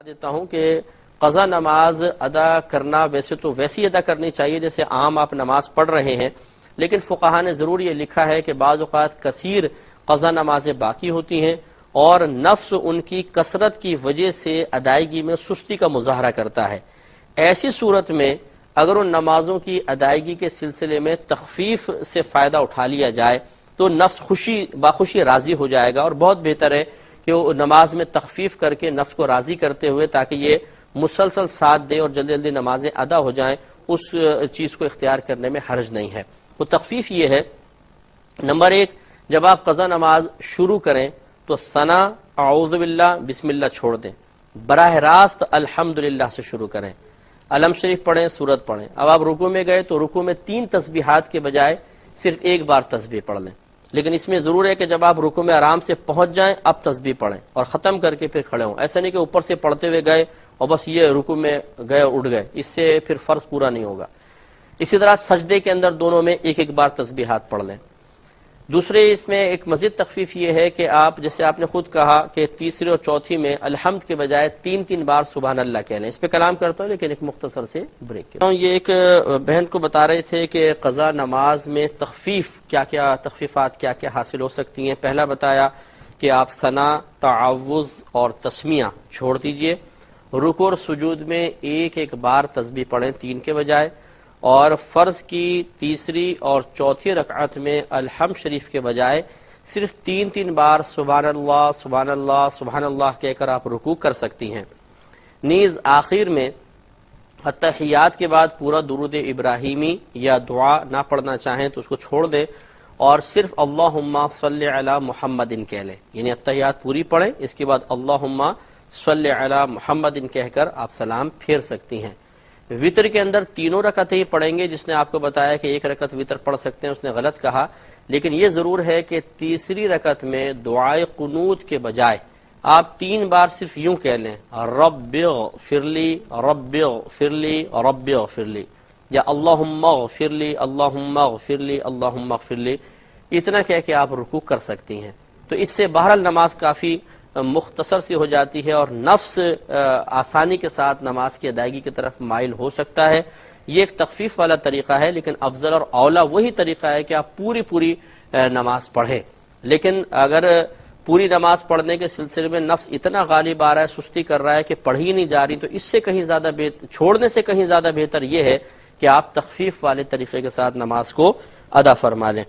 دیتا ہوں کہ قضا نماز ادا کرنا ویسے تو ویسی ادا کرنی چاہیے جیسے عام آپ نماز پڑھ رہے ہیں، لیکن فقہا نے ضرور یہ لکھا ہے کہ بعض اوقات کثیر قضا نمازیں باقی ہوتی ہیں اور نفس ان کی کثرت کی وجہ سے ادائیگی میں سستی کا مظاہرہ کرتا ہے۔ ایسی صورت میں اگر ان نمازوں کی ادائیگی کے سلسلے میں تخفیف سے فائدہ اٹھا لیا جائے تو نفس باخوشی راضی ہو جائے گا، اور بہت بہتر ہے کہ وہ نماز میں تخفیف کر کے نفس کو راضی کرتے ہوئے تاکہ یہ مسلسل ساتھ دے اور جلدی جلدی نمازیں ادا ہو جائیں، اس چیز کو اختیار کرنے میں حرج نہیں ہے۔ تو تخفیف یہ ہے، نمبر ایک، جب آپ قضا نماز شروع کریں تو ثنا اعوذ باللہ بسم اللہ چھوڑ دیں، براہ راست الحمدللہ سے شروع کریں، علم شریف پڑھیں، سورت پڑھیں۔ اب آپ رکوع میں گئے تو رکوع میں 3 تسبیحات کے بجائے صرف ایک بار تسبیح پڑھ لیں، لیکن اس میں ضرور ہے کہ جب آپ رکوع میں آرام سے پہنچ جائیں اب تسبیح پڑھیں اور ختم کر کے پھر کھڑے ہوں۔ ایسا نہیں کہ اوپر سے پڑھتے ہوئے گئے اور بس یہ رکوع میں گئے اٹھ گئے، اس سے پھر فرض پورا نہیں ہوگا۔ اسی طرح سجدے کے اندر دونوں میں ایک ایک بار تسبیحات پڑھ لیں۔ دوسرے اس میں ایک مزید تخفیف یہ ہے کہ آپ جیسے آپ نے خود کہا کہ تیسری اور چوتھی میں الحمد کے بجائے 3 بار سبحان اللہ کہہ لیں۔ اس پہ کلام کرتا ہوں لیکن ایک مختصر سے بریک کے یہ ایک بہن کو بتا رہے تھے کہ قضا نماز میں تخفیف تخفیفات کیا کیا حاصل ہو سکتی ہیں۔ پہلا بتایا کہ آپ ثنا، تعوذ اور تسمیہ چھوڑ دیجئے، رکوع اور سجود میں ایک ایک بار تسبیح پڑھیں 3 کے بجائے، اور فرض کی تیسری اور چوتھی رکعت میں الحمد شریف کے بجائے صرف 3 بار سبحان اللہ سبحان اللہ سبحان اللہ کہہ کر آپ رکوع کر سکتی ہیں۔ نیز آخر میں اتحیات کے بعد پورا درود ابراہیمی یا دعا نہ پڑھنا چاہیں تو اس کو چھوڑ دیں اور صرف اللہم صلی علی محمد کہہ لیں، یعنی اتحیات پوری پڑھیں، اس کے بعد اللہم صلی علی محمد کہہ کر آپ سلام پھیر سکتی ہیں۔ وطر کے اندر 3 رکعتیں ہی پڑھیں گے، جس نے آپ کو بتایا کہ 1 رکعت وطر پڑھ سکتے ہیں اس نے غلط کہا، لیکن یہ ضرور ہے کہ تیسری رکعت میں دعائے قنوت کے بجائے آپ 3 بار صرف یوں کہہ لیں رب اغفر لی رب اغفر لی رب اغفر لی، یا اللہم اغفر لی اللہم اغفر لی اللہم اغفر لی، اتنا کہہ کے آپ رکوع کر سکتی ہیں۔ تو اس سے بہرحال نماز کافی مختصر سی ہو جاتی ہے اور نفس آسانی کے ساتھ نماز کی ادائیگی کی طرف مائل ہو سکتا ہے۔ یہ ایک تخفیف والا طریقہ ہے، لیکن افضل اور اولا وہی طریقہ ہے کہ آپ پوری نماز پڑھیں۔ لیکن اگر پوری نماز پڑھنے کے سلسلے میں نفس اتنا غالب آ رہا ہے، سستی کر رہا ہے کہ پڑھی نہیں جا رہی، تو اس سے کہیں زیادہ چھوڑنے سے کہیں زیادہ بہتر یہ ہے کہ آپ تخفیف والے طریقے کے ساتھ نماز کو ادا فرما لیں۔